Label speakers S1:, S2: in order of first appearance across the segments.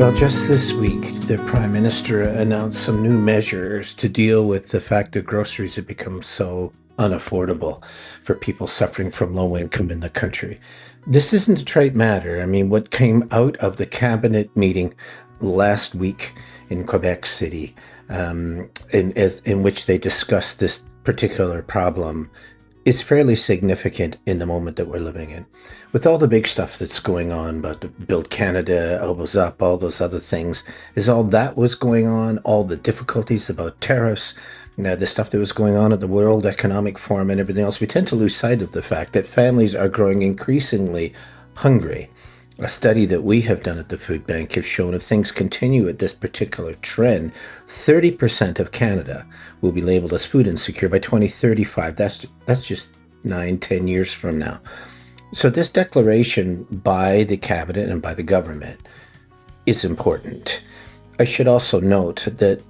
S1: Well, just this week, the Prime Minister announced some new measures to deal with the fact that groceries have become so unaffordable for people suffering from low income in the country. This isn't a trite matter. I mean, what came out of the cabinet meeting last week in Quebec City, in which they discussed this particular problem, is fairly significant in the moment that we're living in. With all the big stuff that's going on, about the Build Canada, Elbows Up, all those other things, is all that was going on, all the difficulties about tariffs, the stuff that was going on at the World Economic Forum and everything else, we tend to lose sight of the fact that families are growing increasingly hungry. A study that we have done at the food bank has shown if things continue at this particular trend, 30% of Canada will be labeled as food insecure by 2035. That's just 9, 10 years from now. So this declaration by the cabinet and by the government is important. I should also note that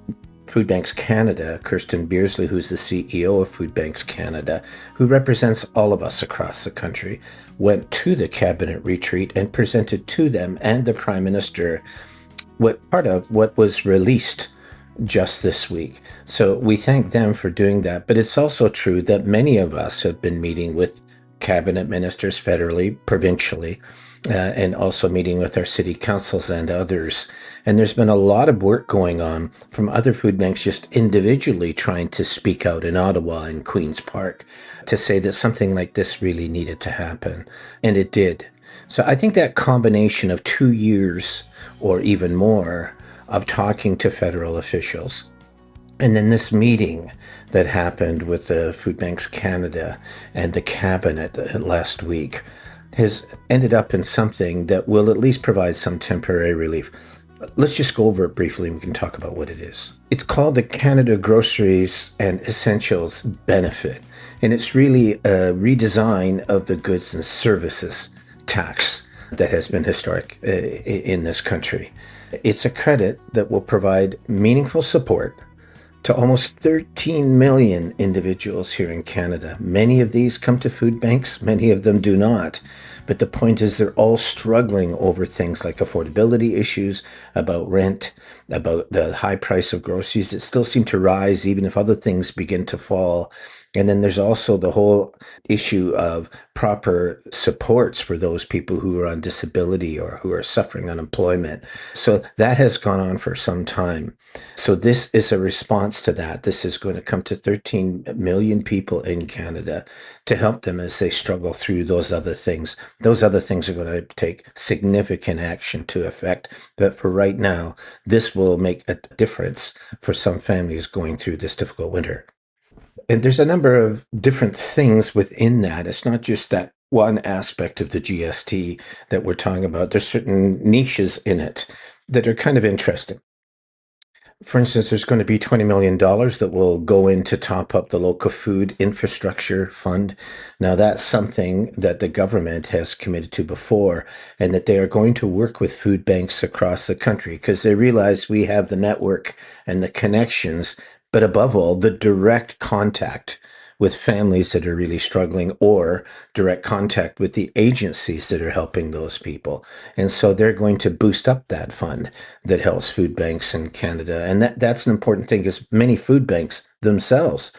S1: Food Banks Canada, Kirsten Beersley, who's the CEO of Food Banks Canada, who represents all of us across the country, went to the cabinet retreat and presented to them and the Prime Minister part of what was released just this week. So we thank them for doing that. But it's also true that many of us have been meeting with cabinet ministers federally, provincially, and also meeting with our city councils and others. And there's been a lot of work going on from other food banks just individually trying to speak out in Ottawa and Queen's Park to say that something like this really needed to happen. And it did. So I think that combination of 2 years or even more of talking to federal officials, and then this meeting that happened with the Food Banks Canada and the cabinet last week has ended up in something that will at least provide some temporary relief. Let's just go over it briefly and we can talk about what it is. It's called the Canada Groceries and Essentials Benefit, and it's really a redesign of the goods and services tax that has been historic in this country. It's a credit that will provide meaningful support to almost 13 million individuals here in Canada. Many of these come to food banks, many of them do not. But the point is they're all struggling over things like affordability issues, about rent, about the high price of groceries that still seem to rise even if other things begin to fall. And then there's also the whole issue of proper supports for those people who are on disability or who are suffering unemployment. So that has gone on for some time. So this is a response to that. This is going to come to 13 million people in Canada to help them as they struggle through those other things. Those other things are going to take significant action to effect. But for right now, this will make a difference for some families going through this difficult winter. And there's a number of different things within that. It's not just that one aspect of the GST that we're talking about. There's certain niches in it that are kind of interesting. For instance, there's going to be $20 million that will go in to top up the local food infrastructure fund. Now, that's something that the government has committed to before, and that they are going to work with food banks across the country because they realize we have the network and the connections, but above all, the direct contact with families that are really struggling or direct contact with the agencies that are helping those people. And so they're going to boost up that fund that helps food banks in Canada. And that's an important thing because many food banks themselves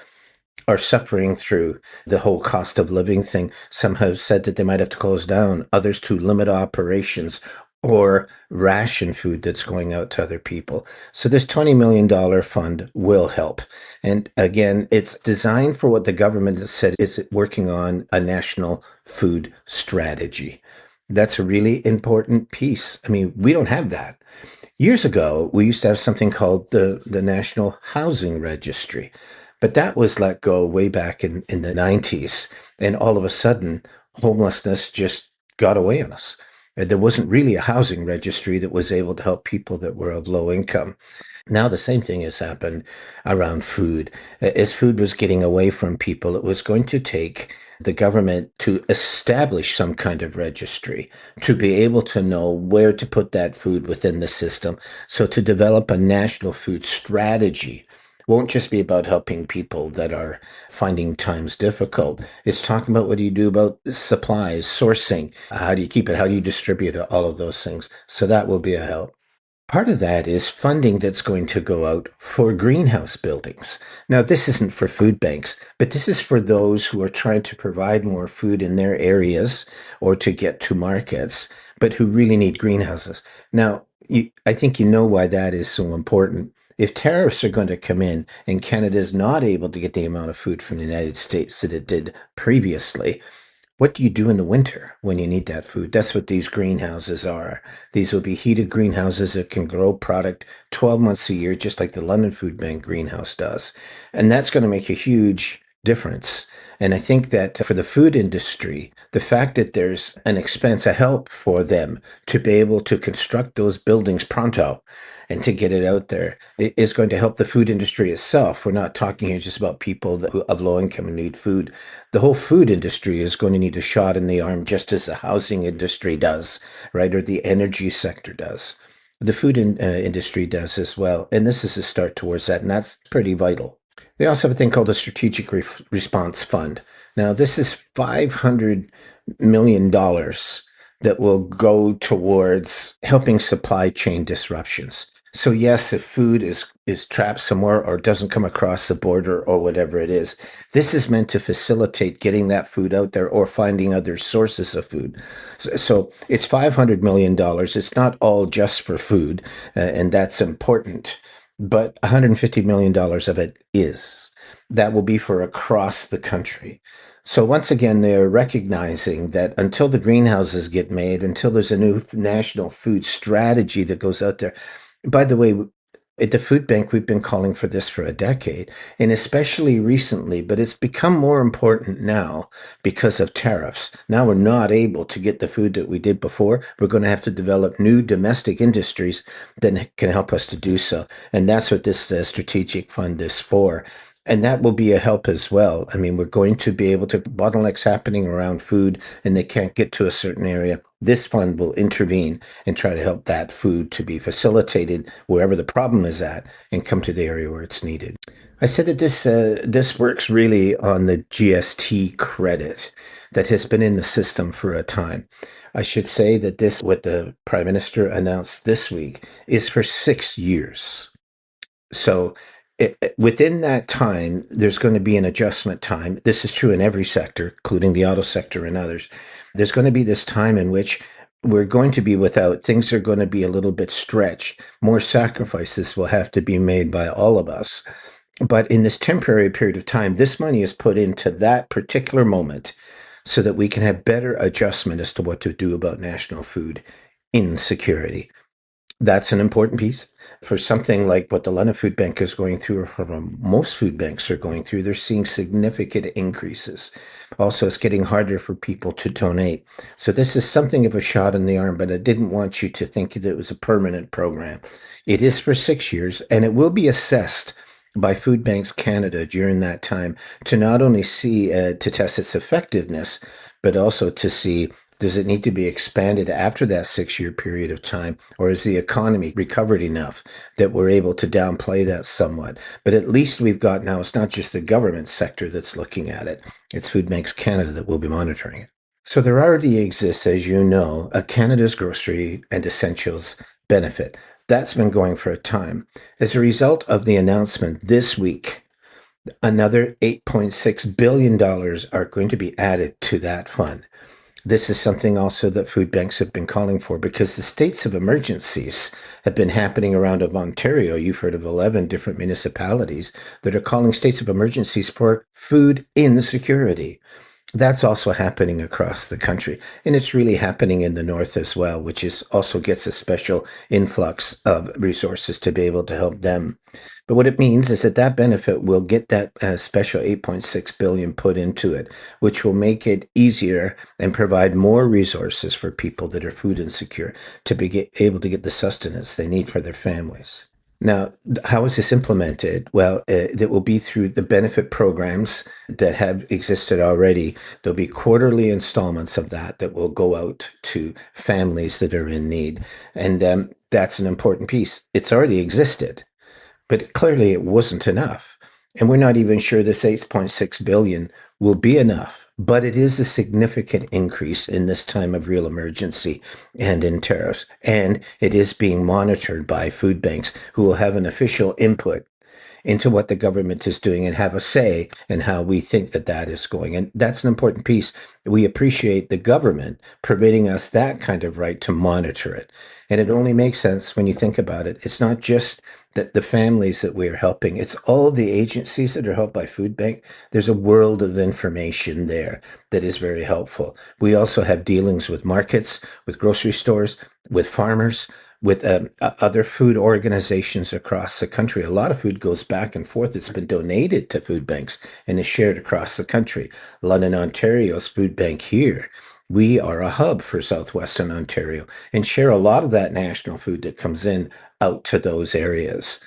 S1: are suffering through the whole cost of living thing. Some have said that they might have to close down, others to limit operations or ration food that's going out to other people. So this $20 million fund will help. And again, it's designed for what the government has said is working on a national food strategy. That's a really important piece. I mean, we don't have that. Years ago, we used to have something called the National Housing Registry, but that was let go way back in the 90s. And all of a sudden, homelessness just got away on us. There wasn't really a housing registry that was able to help people that were of low income. Now the same thing has happened around food. As food was getting away from people, it was going to take the government to establish some kind of registry to be able to know where to put that food within the system. So to develop a national food strategy won't just be about helping people that are finding times difficult. It's talking about what do you do about supplies, sourcing, how do you keep it, how do you distribute it, all of those things. So that will be a help. Part of that is funding that's going to go out for greenhouse buildings. Now, this isn't for food banks, but this is for those who are trying to provide more food in their areas or to get to markets, but who really need greenhouses. Now, I think you know why that is so important. If tariffs are going to come in and Canada is not able to get the amount of food from the United States that it did previously, what do you do in the winter when you need that food? That's what these greenhouses are. These will be heated greenhouses that can grow product 12 months a year, just like the London Food Bank greenhouse does. And that's going to make a huge difference. And I think that for the food industry, the fact that there's an expense, a help for them to be able to construct those buildings pronto and to get it out there is going to help the food industry itself. We're not talking here just about people who of low income and need food. The whole food industry is going to need a shot in the arm, just as the housing industry does, right? Or the energy sector does. The food industry does as well. And this is a start towards that. And that's pretty vital. They also have a thing called a Strategic Response Fund. Now, this is $500 million that will go towards helping supply chain disruptions. So yes, if food is trapped somewhere or doesn't come across the border or whatever it is, this is meant to facilitate getting that food out there or finding other sources of food. So it's $500 million. It's not all just for food, and that's important, but $150 million of it is. That will be for across the country. So once again, they're recognizing that until the greenhouses get made, until there's a new national food strategy that goes out there. By the way, at the food bank, we've been calling for this for a decade, and especially recently, but it's become more important now because of tariffs. Now we're not able to get the food that we did before. We're going to have to develop new domestic industries that can help us to do so. And that's what this strategic fund is for. And that will be a help as well. I mean, we're going to be able to bottlenecks happening around food and they can't get to a certain area. This fund will intervene and try to help that food to be facilitated wherever the problem is at and come to the area where it's needed. I said that this works really on the GST credit that has been in the system for a time. I should say that this, what the Prime Minister announced this week, is for 6 years. So within that time, there's going to be an adjustment time. This is true in every sector, including the auto sector and others. There's going to be this time in which we're going to be without, things are going to be a little bit stretched. More sacrifices will have to be made by all of us. But in this temporary period of time, this money is put into that particular moment so that we can have better adjustment as to what to do about national food insecurity. That's an important piece for something like what the London Food Bank is going through, or most food banks are going through. They're seeing significant increases. Also, it's getting harder for people to donate. So this is something of a shot in the arm, but I didn't want you to think that it was a permanent program. It is for 6 years, and it will be assessed by Food Banks Canada during that time to not only see to test its effectiveness, but also to see, does it need to be expanded after that 6 year period of time? Or is the economy recovered enough that we're able to downplay that somewhat? But at least we've got now, it's not just the government sector that's looking at it, it's Food Banks Canada that will be monitoring it. So there already exists, as you know, a Canada's Grocery and Essentials benefit. That's been going for a time. As a result of the announcement this week, another $8.6 billion are going to be added to that fund. This is something also that food banks have been calling for because the states of emergencies have been happening around of Ontario. You've heard of 11 different municipalities that are calling states of emergencies for food insecurity. That's also happening across the country. And it's really happening in the north as well, which is also gets a special influx of resources to be able to help them. But what it means is that that benefit will get that special 8.6 billion put into it, which will make it easier and provide more resources for people that are food insecure to be able to get the sustenance they need for their families. Now, how is this implemented? Well, it will be through the benefit programs that have existed already. There'll be quarterly installments of that will go out to families that are in need. And that's an important piece. It's already existed, but clearly it wasn't enough. And we're not even sure this 8.6 billion will be enough, but it is a significant increase in this time of real emergency and in tariffs. And it is being monitored by food banks who will have an official input into what the government is doing and have a say in how we think that that is going. And that's an important piece. We appreciate the government permitting us that kind of right to monitor it. And it only makes sense when you think about it. It's not just that the families that we're helping, it's all the agencies that are helped by Food Bank. There's a world of information there that is very helpful. We also have dealings with markets, with grocery stores, with farmers, with other food organizations across the country. A lot of food goes back and forth. It's been donated to food banks and is shared across the country. London, Ontario's food bank here. We are a hub for Southwestern Ontario and share a lot of that national food that comes in out to those areas.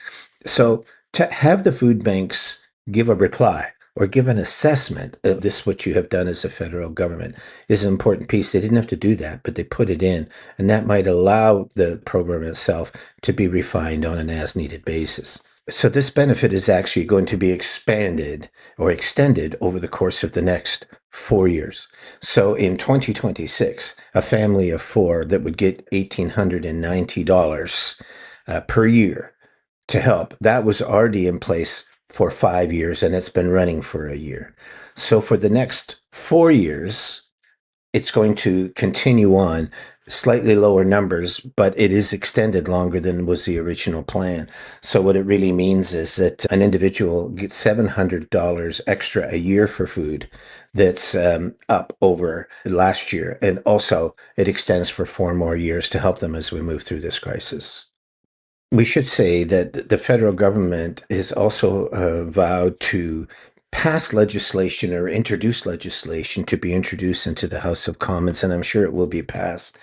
S1: So to have the food banks give a reply or give an assessment of this, what you have done as a federal government, is an important piece. They didn't have to do that, but they put it in, and that might allow the program itself to be refined on an as needed basis. So this benefit is actually going to be expanded or extended over the course of the next 4 years. So in 2026, a family of four that would get $1,890 per year to help. That was already in place for 5 years and it's been running for a year. So for the next 4 years, it's going to continue on slightly lower numbers, but it is extended longer than was the original plan. So what it really means is that an individual gets $700 extra a year for food. That's up over last year. And also it extends for 4 more years to help them as we move through this crisis. We should say that the federal government has also vowed to pass legislation or introduce legislation to be introduced into the House of Commons, and I'm sure it will be passed,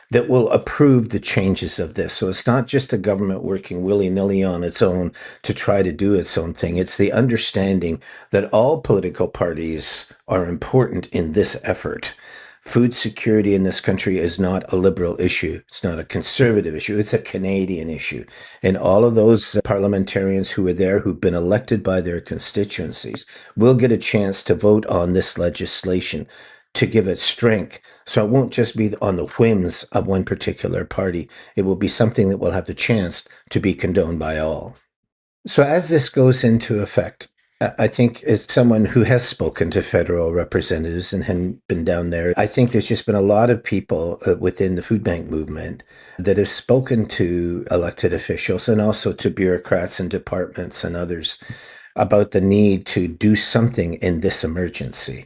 S1: that will approve the changes of this. So it's not just the government working willy-nilly on its own to try to do its own thing. It's the understanding that all political parties are important in this effort. Food security in this country is not a liberal issue. It's not a conservative issue. It's a Canadian issue. And all of those parliamentarians who are there, who've been elected by their constituencies, will get a chance to vote on this legislation to give it strength. So it won't just be on the whims of one particular party. It will be something that will have the chance to be condoned by all. So as this goes into effect, I think as someone who has spoken to federal representatives and had been down there, I think there's just been a lot of people within the food bank movement that have spoken to elected officials and also to bureaucrats and departments and others about the need to do something in this emergency.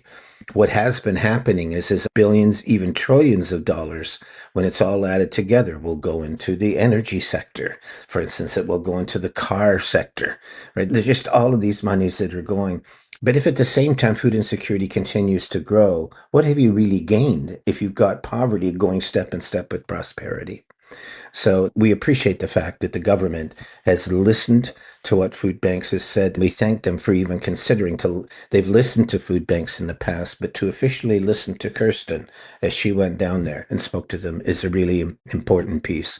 S1: What has been happening is billions, even trillions of dollars, when it's all added together, will go into the energy sector. For instance, it will go into the car sector, right? There's just all of these monies that are going. But if at the same time food insecurity continues to grow, what have you really gained if you've got poverty going step in step with prosperity? So we appreciate the fact that the government has listened to what food banks has said. We thank them for even considering to, they've listened to food banks in the past, but to officially listen to Kirsten as she went down there and spoke to them is a really important piece.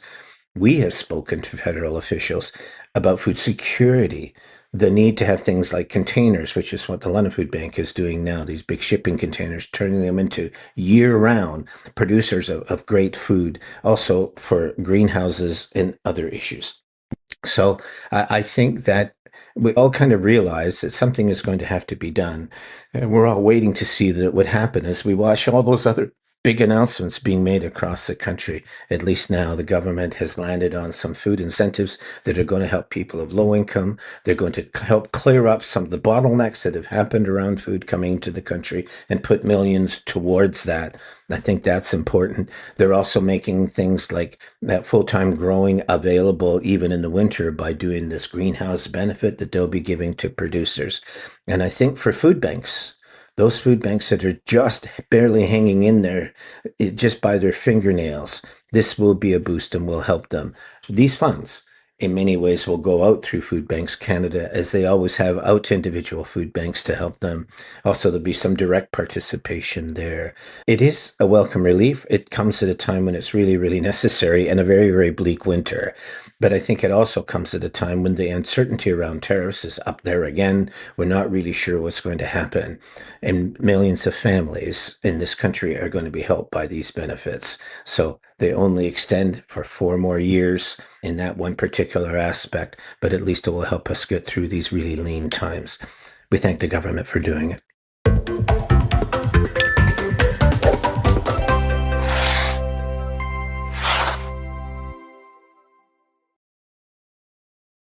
S1: We have spoken to federal officials about food security, the need to have things like containers, which is what the London Food Bank is doing now, these big shipping containers, turning them into year-round producers of great food, also for greenhouses and other issues. So I think that we all kind of realize that something is going to have to be done. And we're all waiting to see that it would happen as we watch all those other big announcements being made across the country. At least now the government has landed on some food incentives that are going to help people of low income. They're going to help clear up some of the bottlenecks that have happened around food coming to the country and put millions towards that. I think that's important. They're also making things like that full-time growing available even in the winter by doing this greenhouse benefit that they'll be giving to producers. And I think for food banks, those food banks that are just barely hanging in there just by their fingernails, this will be a boost and will help them. These funds, in many ways, will go out through Food Banks Canada, as they always have, out to individual food banks to help them. Also, there'll be some direct participation there. It is a welcome relief. It comes at a time when it's really, really necessary and a very, very bleak winter. But I think it also comes at a time when the uncertainty around tariffs is up there again. We're not really sure what's going to happen. And millions of families in this country are going to be helped by these benefits. So they only extend for 4 more years in that one particular aspect, but at least it will help us get through these really lean times. We thank the government for doing it.